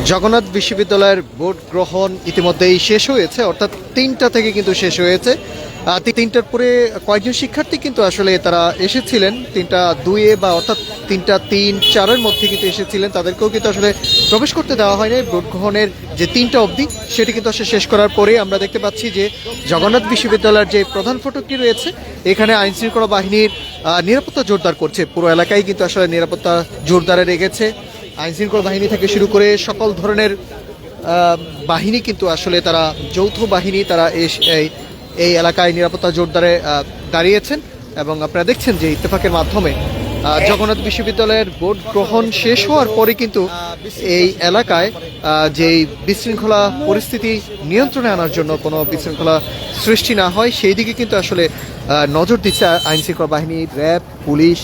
জগন্নাথ বিশ্ববিদ্যালয়ের ভোট গ্রহণ ইতিমধ্যেই শেষ হয়েছে, অর্থাৎ 3টা থেকে কিন্তু শেষ হয়েছে। 3টার পরে কয়েকজন শিক্ষার্থী কিন্তু আসলে তারা এসেছিলেন 3টা 2-এ বা অর্থাৎ 3টা 3-4-এর মধ্যে কিন্তু এসেছিলেন, তাদেরকেও কিন্তু আসলে প্রবেশ করতে দেওয়া হয়নি। ভোট গ্রহণের যে 3টা অবধি সেটি কিন্তু আসলে শেষ করার পরে আমরা দেখতে পাচ্ছি যে জগন্নাথ বিশ্ববিদ্যালয়ের যে প্রধান ফটকটি রয়েছে এখানে আইনশৃঙ্খলা বাহিনীর নিরাপত্তা জোরদার করছে। পুরো এলাকায় কিন্তু আসলে নিরাপত্তা জোরদারে রেখেছে। আইনশৃঙ্খলা বাহিনী থেকে শুরু করে সকল ধরনের বাহিনী কিন্তু আসলে তারা যৌথ বাহিনী তারা এই এলাকায় নিরাপত্তা জোরদারে দাঁড়িয়েছেন। এবং আপনারা দেখছেন যে ইত্তেফাকের মাধ্যমে জগন্নাথ বিশ্ববিদ্যালয়ের ভোট গ্রহণ শেষ হওয়ার পরে কিন্তু এই এলাকায় যেই বিশৃঙ্খলা পরিস্থিতি নিয়ন্ত্রণে আনার জন্য কোনো বিশৃঙ্খলা সৃষ্টি না হয় সেই দিকে কিন্তু আসলে নজর দিচ্ছে আইনশৃঙ্খলা বাহিনী, র্যাব, পুলিশ,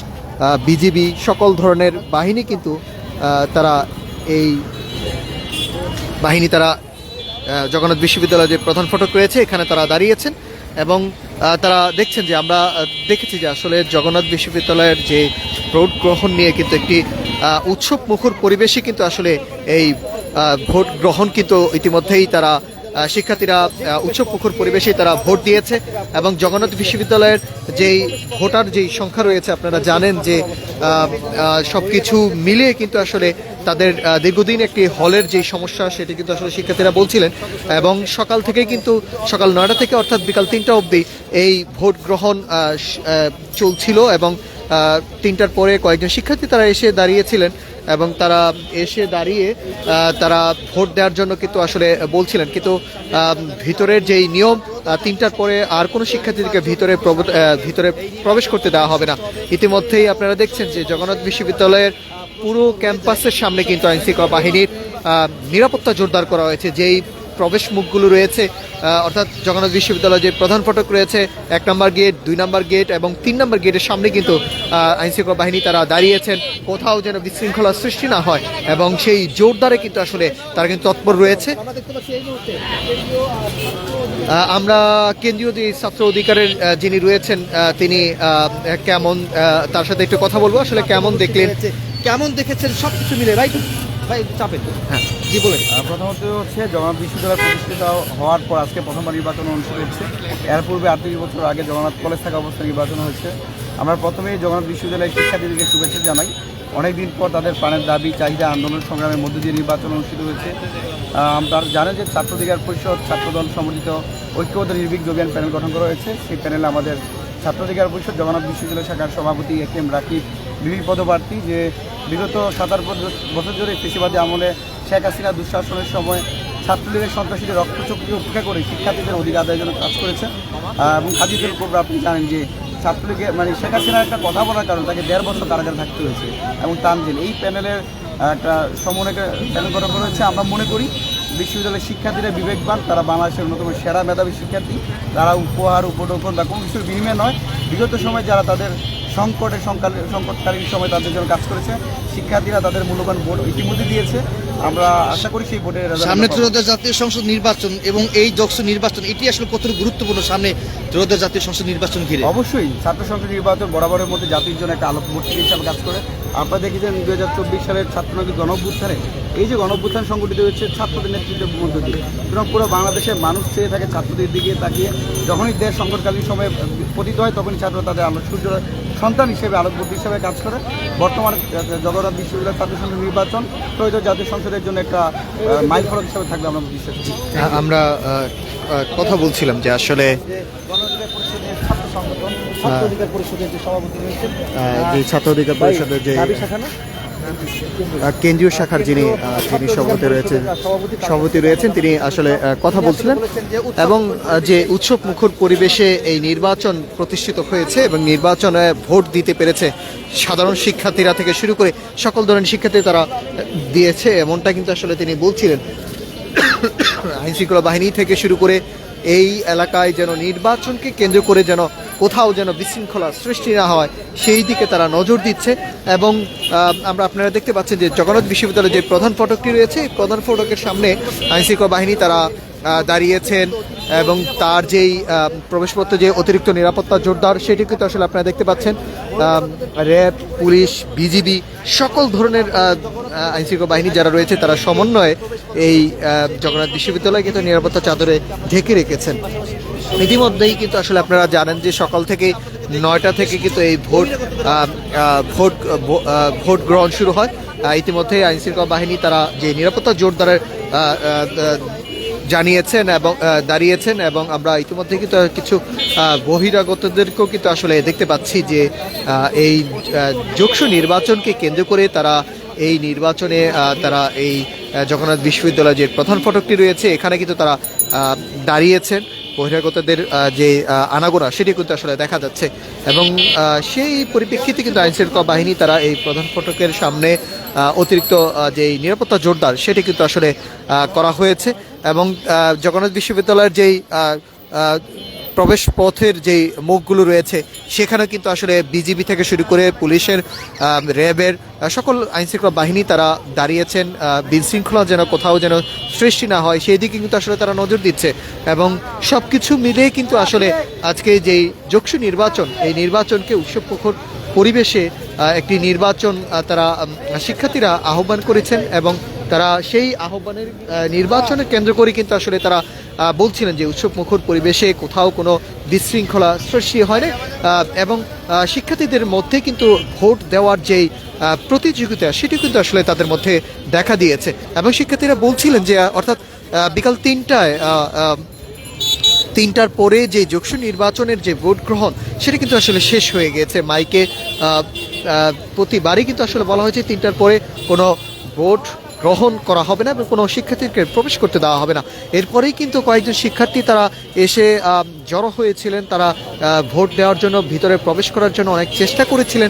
বিজিবি সকল ধরনের বাহিনী কিন্তু তারা এই বাহিনী তারা জগন্নাথ বিশ্ববিদ্যালয়ের যে প্রধান ফটক রয়েছে এখানে তারা দাঁড়িয়েছেন। এবং তারা দেখছেন যে আমরা দেখেছি যে আসলে জগন্নাথ বিশ্ববিদ্যালয়ের যে ভোট গ্রহণ নিয়ে কিন্তু একটি উৎসব মুখর পরিবেশে কিন্তু আসলে এই ভোট গ্রহণ কিন্তু ইতিমধ্যেই তারা শিক্ষার্থীরা উৎসব মুখর পরিবেশে তারা ভোট দিয়েছে। এবং জগন্নাথ বিশ্ববিদ্যালয়ের যেই ভোটার যেই সংখ্যা রয়েছে আপনারা জানেন যে সব কিছু মিলিয়ে কিন্তু আসলে তাদের দীর্ঘদিন একটি হলের যেই সমস্যা সেটি কিন্তু আসলে শিক্ষার্থীরা বলছিলেন। এবং সকাল থেকেই কিন্তু সকাল 9টা থেকে অর্থাৎ বিকাল 3টা অবধি এই ভোট গ্রহণ চলছিল। এবং 3টার পরে কয়েকজন শিক্ষার্থী তারা এসে দাঁড়িয়েছিলেন এবং তারা এসে দাঁড়িয়ে তারা ভোট দেওয়ার জন্য কিন্তু আসলে বলছিলেন। কিন্তু ভিতরের যেই নিয়ম 3টার পরে আর কোনো শিক্ষার্থীদেরকে ভিতরে প্রবেশ করতে দেওয়া হবে না। ইতিমধ্যেই আপনারা দেখছেন যে জগন্নাথ বিশ্ববিদ্যালয়ের পুরো ক্যাম্পাসের সামনে কিন্তু আইনশৃঙ্খলা বাহিনীর নিরাপত্তা জোরদার করা হয়েছে। যেই প্রবেশ মুখগুলো রয়েছে অর্থাৎ জগন্নাথ বিশ্ববিদ্যালয়ের যে প্রধান ফটক রয়েছে 1 নম্বর গেট, 2 নম্বর গেট এবং 3 নম্বর গেটের সামনে কিন্তু আইনশৃঙ্খলা বাহিনী তারা দাঁড়িয়েছেন কোথাও যেন বিশৃঙ্খলা সৃষ্টি না হয় এবং সেই জোরদারে কিন্তু আসলে তারা কিন্তু তৎপর রয়েছে। আমরা কেন্দ্রীয় যে ছাত্র অধিকারের যিনি রয়েছেন তিনি কেমন তার সাথে একটু কথা বলবো। আসলে কেমন দেখলেন, কেমন দেখেছেন সব কিছু মিলে ভাই চাপেন? হ্যাঁ জি বলেন। প্রথমত হচ্ছে জগন্নাথ বিশ্ববিদ্যালয় প্রতিষ্ঠিত হওয়ার পর আজকে প্রথমবার নির্বাচন অনুষ্ঠিত হচ্ছে। এর পূর্বে 38 বছর আগে জগন্নাথ কলেজ থাকা অবস্থায় নির্বাচন হয়েছে। আমরা প্রথমেই জগন্নাথ বিশ্ববিদ্যালয়ের শিক্ষার্থীদেরকে শুভেচ্ছা জানাই। অনেকদিন পর তাদের প্রাণের দাবি চাহিদা আন্দোলন সংগ্রামের মধ্য দিয়ে নির্বাচন অনুষ্ঠিত হয়েছে। আপনারা জানেন যে ছাত্র অধিকার পরিষদ ছাত্রদল সমর্থিত ঐক্যবদ্ধ নির্ভীক যোগিয়ান প্যানেল গঠন করা হয়েছে। সেই প্যানেলে আমাদের ছাত্র অধিকার পরিষদ জগন্নাথ বিশ্ববিদ্যালয় শাখার সভাপতি এম রাকিব বিভিন্ন পদপ্রার্থী, যে বিগত 17 বছর ধরে কৃষিবাদী আমলে শেখ হাসিনা দুঃশাসনের সময় ছাত্রলীগের সন্ত্রাসীদের রক্তচক্ষুকে উপেক্ষা করে শিক্ষার্থীদের অধিকার আদায়ের জন্য কাজ করেছে। এবং কাজীদের উপর আপনি জানেন যে ছাত্রলীগের শেখ হাসিনার একটা কথা বলার কারণে তাকে 1.5 বছর কারাগারে থাকতে হয়েছে। এবং তানজিল এই প্যানেলের একটা সমন্বয়কে প্যানেল গঠন করা হয়েছে। আমরা মনে করি বিশ্ববিদ্যালয়ের শিক্ষার্থীরা বিবেকবান, তারা বাংলাদেশের অন্যতম সেরা মেধাবী শিক্ষার্থী। তারা উপহার উপঢৌকন বা কোনো কিছুর বিনিময় নয়, বিগত সময় যারা তাদের সংকটকালীন সময় তাদের জন্য কাজ করেছে, শিক্ষার্থীরা তাদের মূল্যবান ভোট ইতিমধ্যে দিয়েছে। আমরা আশা করি সেই ভোটের সামনে ত্রয়োদশ জাতীয় সংসদ নির্বাচন এবং এই যক্ষ নির্বাচন এটি আসলে কতটুকু গুরুত্বপূর্ণ সামনে ত্রয়োদশ জাতীয় সংসদ নির্বাচন ঘিরে? অবশ্যই ছাত্র সংসদ নির্বাচন বরাবরের মধ্যে জাতির জন্য একটা আলোক ভর্তি হিসাবে কাজ করে। আপনারা দেখেছেন 2024 সালের ছাত্রনগরী গণঅভ্যুত্থানে এই যে গণঅভ্যুত্থান সংগঠিত হয়েছে ছাত্রদের নেতৃত্বের মধ্য দিয়ে, সুতরাং পুরো বাংলাদেশের মানুষ চেয়ে থাকে ছাত্রদের দিকে তাকিয়ে। যখনই দেশ সংকটকালীন সময়ে পতিত হয় তখনই ছাত্ররা তাদের আলো সূর্য সন্তান হিসেবে আলোকবর্তী হিসেবে কাজ করে। বর্তমানে জগন্নাথ বিশ্ববিদ্যালয় ছাত্র সংসদ নির্বাচন ত্রয়োদশ জাতীয় সংসদের জন্য একটা মাইল ফলক হিসেবে থাকবে আমরা বিশ্বাস করি। আমরা কথা বলছিলাম যে আসলে ছাত্র সংগঠন ছাত্র অধিকার পরিষদের যে সভাপতি রয়েছেন যে ছাত্র অধিকার পরিষদের যে কেন্দ্রীয় শাখার যিনি সভাপতি রয়েছেন তিনি আসলে কথা বলছিলেন। এবং যে উৎসব মুখর পরিবেশে এই নির্বাচন প্রতিষ্ঠিত হয়েছে এবং নির্বাচনে ভোট দিতে পেরেছে সাধারণ শিক্ষার্থীরা থেকে শুরু করে সকল ধরনের শিক্ষার্থী তারা দিয়েছে এমনটা কিন্তু আসলে তিনি বলছিলেন। আইনশৃঙ্খলা বাহিনী থেকে শুরু করে এই এলাকায় যেন নির্বাচনকে কেন্দ্র করে যেন কোথাও যেন বিশৃঙ্খলা সৃষ্টি না হয় সেই দিকে তারা নজর দিচ্ছে। এবং আপনারা দেখতে পাচ্ছেন যে জগন্নাথ বিশ্ববিদ্যালয়ের যে প্রধান ফটকটি রয়েছে প্রধান ফটকের সামনে আইনশৃঙ্খলা বাহিনী তারা দাঁড়িয়েছেন এবং তার যেই প্রবেশপত্র যে অতিরিক্ত নিরাপত্তা জোরদার সেটি কিন্তু আসলে আপনারা দেখতে পাচ্ছেন। র্যাব, পুলিশ, বিজিবি সকল ধরনের আইনশৃঙ্খলা বাহিনী যারা রয়েছে তারা সমন্বয়ে এই জগন্নাথ বিশ্ববিদ্যালয় কিন্তু নিরাপত্তা চাদরে ঢেকে রেখেছেন। ইতিমধ্যেই কিন্তু আসলে আপনারা জানেন যে সকাল থেকে 9টা থেকে কিন্তু এই ভোট গ্রহণ শুরু হয়। ইতিমধ্যে আইনশৃঙ্খলা বাহিনী তারা যে নিরাপত্তা জোরদারের জানিয়েছেন এবং দাঁড়িয়েছেন এবং আমরা ইতিমধ্যে কিন্তু কিছু বহিরাগতদেরকেও কিন্তু আসলে দেখতে পাচ্ছি যে এই যোগসু নির্বাচনকে কেন্দ্র করে তারা এই নির্বাচনে তারা এই জগন্নাথ বিশ্ববিদ্যালয়ের যে প্রধান ফটকটি রয়েছে এখানে কিন্তু তারা দাঁড়িয়েছেন। বহিরাগতদের যে আনাগোনা সেটি কিন্তু আসলে দেখা যাচ্ছে এবং সেই পরিপ্রেক্ষিতে কিন্তু আইনশৃঙ্খলা বাহিনী তারা এই প্রধান ফটকের সামনে অতিরিক্ত যে নিরাপত্তা জোরদার সেটি কিন্তু আসলে করা হয়েছে এবং জগন্নাথ বিশ্ববিদ্যালয়ের যেই প্রবেশ পথের যে মুখগুলো রয়েছে সেখানে কিন্তু আসলে বিজিবি থেকে শুরু করে পুলিশের, র্যাবের সকল আইনশৃঙ্খলা বাহিনী তারা দাঁড়িয়েছেন। বিশৃঙ্খলা যেন কোথাও যেন সৃষ্টি না হয় সেই দিকে কিন্তু আসলে তারা নজর দিচ্ছে এবং সব কিছু মিলিয়ে কিন্তু আসলে আজকে যেই যোগসু নির্বাচন এই নির্বাচনকে উৎসবমুখর পরিবেশে একটি নির্বাচন তারা শিক্ষার্থীরা আহ্বান করেছেন এবং তারা সেই আহ্বানের নির্বাচনের কেন্দ্র করে কিন্তু আসলে তারা বলছিলেন যে উৎসবমুখর পরিবেশে কোথাও কোনো বিশৃঙ্খলা সৃষ্টি হয় না এবং শিক্ষার্থীদের মধ্যে কিন্তু ভোট দেওয়ার যেই প্রতিযোগিতা সেটি কিন্তু আসলে তাদের মধ্যে দেখা দিয়েছে এবং শিক্ষার্থীরা বলছিলেন যে অর্থাৎ বিকাল 3টার পরে যে যোগসু নির্বাচনের যে ভোট গ্রহণ সেটা কিন্তু আসলে শেষ হয়ে গেছে। মাইকে প্রতিবারই কিন্তু আসলে বলা হয়েছে 3টার পরে কোনো ভোট গ্রহণ করা হবে না এবং কোনো শিক্ষার্থীকে প্রবেশ করতে দেওয়া হবে না। এরপরেই কিন্তু কয়েকজন শিক্ষার্থী তারা এসে জড়ো হয়েছিলেন, তারা ভোট দেওয়ার জন্য ভিতরে প্রবেশ করার জন্য অনেক চেষ্টা করেছিলেন।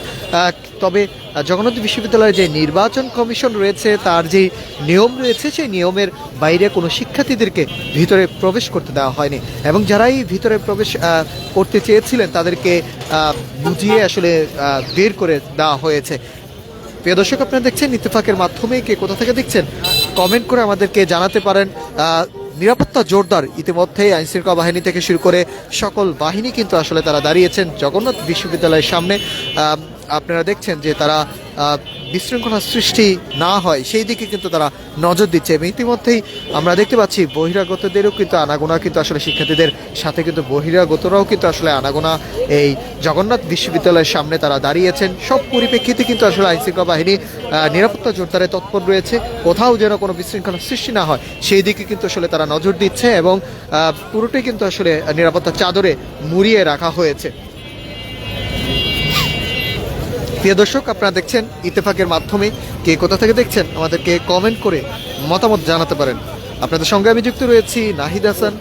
তবে জগন্নাথ বিশ্ববিদ্যালয়ের যে নির্বাচন কমিশন রয়েছে তার যে নিয়ম রয়েছে সেই নিয়মের বাইরে কোনো শিক্ষার্থীদেরকে ভিতরে প্রবেশ করতে দেওয়া হয়নি এবং যারাই ভিতরে প্রবেশ করতে চেয়েছিলেন তাদেরকে বুঝিয়ে আসলে বের করে দেওয়া হয়েছে। প্রিয় দর্শক, আপনারা দেখছেন ইত্তেফাকের মাধ্যমে, কে কোথা থেকে দেখছেন কমেন্ট করে আমাদেরকে জানাতে পারেন। নিরাপত্তা জোরদার ইতিমধ্যেই আইনশৃঙ্খলা বাহিনী থেকে শুরু করে সকল বাহিনী কিন্তু আসলে তারা দাঁড়িয়েছেন জগন্নাথ বিশ্ববিদ্যালয়ের সামনে। আপনারা দেখছেন যে তারা বিশৃঙ্খলা সৃষ্টি না হয় সেই দিকে কিন্তু তারা নজর দিচ্ছে এবং ইতিমধ্যেই আমরা দেখতে পাচ্ছি বহিরাগতদেরও কিন্তু আনাগোনা কিন্তু আসলে শিক্ষার্থীদের সাথে কিন্তু বহিরাগতরাও কিন্তু আসলে আনাগোনা এই জগন্নাথ বিশ্ববিদ্যালয়ের সামনে তারা দাঁড়িয়েছেন। সব পরিপ্রেক্ষিতে কিন্তু আসলে আইনশৃঙ্খলা বাহিনী নিরাপত্তা জোরদারে তৎপর রয়েছে, কোথাও যেন কোনো বিশৃঙ্খলা সৃষ্টি না হয় সেই দিকে কিন্তু আসলে তারা নজর দিচ্ছে এবং পুরোটাই কিন্তু আসলে নিরাপত্তা চাদরে মুড়িয়ে রাখা হয়েছে। প্রিয় দর্শক, আপনারা দেখছেন ইত্তেফাকের মাধ্যমে, কে কোথা থেকে দেখছেন আমাদেরকে কমেন্ট করে মতামত জানাতে পারেন। আপনাদের সঙ্গে আমি যুক্ত রয়েছি নাহিদ হাসান।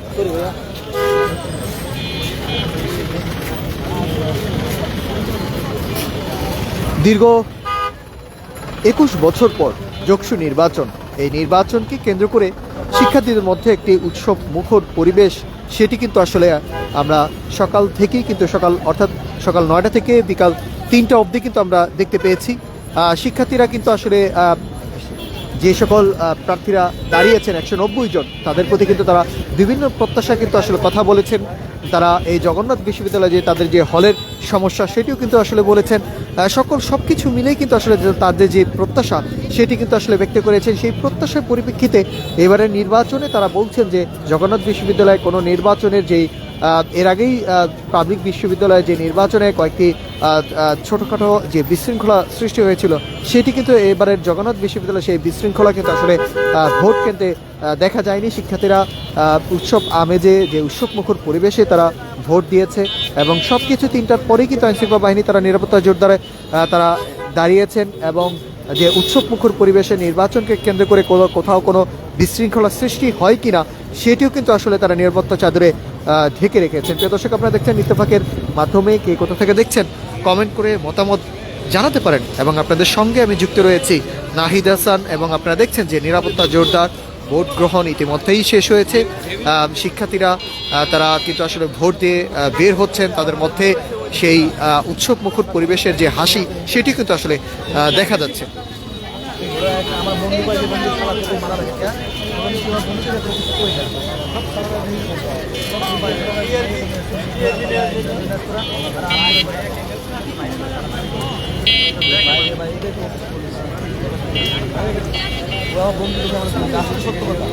দীর্ঘ 21 বছর পর যোগসু নির্বাচন, এই নির্বাচনকে কেন্দ্র করে শিক্ষার্থীদের মধ্যে একটি উৎসব মুখর পরিবেশ সেটি কিন্তু আসলে আমরা সকাল থেকেই কিন্তু অর্থাৎ সকাল 9টা থেকে বিকাল 3টা অবধি কিন্তু আমরা দেখতে পেয়েছি। শিক্ষার্থীরা কিন্তু আসলে যে সকল প্রার্থীরা দাঁড়িয়েছেন 190 জন তাদের প্রতি কিন্তু তারা বিভিন্ন প্রত্যাশা কিন্তু আসলে কথা বলেছেন। তারা এই জগন্নাথ বিশ্ববিদ্যালয়ে যে তাদের যে হলের সমস্যা সেটিও কিন্তু আসলে বলেছেন। সব কিছু মিলেই কিন্তু আসলে তাদের যে প্রত্যাশা সেটি কিন্তু আসলে ব্যক্ত করেছেন। সেই প্রত্যাশার পরিপ্রেক্ষিতে এবারের নির্বাচনে তারা বলছেন যে জগন্নাথ বিশ্ববিদ্যালয়ে কোনো নির্বাচনের যেই এর আগেই পাবলিক বিশ্ববিদ্যালয়ে যে নির্বাচনে কয়েকটি ছোটোখাটো যে বিশৃঙ্খলা সৃষ্টি হয়েছিল সেটি কিন্তু এবারের জগন্নাথ বিশ্ববিদ্যালয়ে সেই বিশৃঙ্খলা কিন্তু আসলে ভোট কেন্দ্রে দেখা যায়নি। শিক্ষার্থীরা উৎসব আমেজে যে উৎসবমুখর পরিবেশে তারা ভোট দিয়েছে এবং সব কিছু 3টার পরেই কিন্তু আইনশৃঙ্খলা বাহিনী তারা নিরাপত্তা জোরদারে তারা দাঁড়িয়েছেন এবং যে উৎসবমুখর পরিবেশে নির্বাচনকে কেন্দ্র করে কোথাও কোনো বিশৃঙ্খলা সৃষ্টি হয় কিনা সেটিও কিন্তু আসলে তারা নিরাপত্তা চাদরে ঢেকে রেখেছেন। প্রিয় দর্শক, আপনারা দেখছেন ইত্তেফাকের মাধ্যমে, কে কোথা থেকে দেখছেন কমেন্ট করে মতামত জানাতে পারেন এবং আপনাদের সঙ্গে আমি যুক্ত রয়েছি নাহিদ হাসান এবং আপনারা দেখছেন যে নিরাপত্তা জোরদার। ভোট গ্রহণ ইতিমধ্যেই শেষ হয়েছে। শিক্ষার্থীরা তারা কিন্তু আসলে ভোট দিয়ে বের হচ্ছেন, তাদের মধ্যে সেই উৎসবমুখর পরিবেশের যে হাসি সেটি কিন্তু আসলে দেখা যাচ্ছে। আমার বন্ধু ভাই যে বন্ধু খেলা থেকে মারা গেছে তখন কি আমার বন্ধুকে কিছু কই না বন্ধু সত্য কথা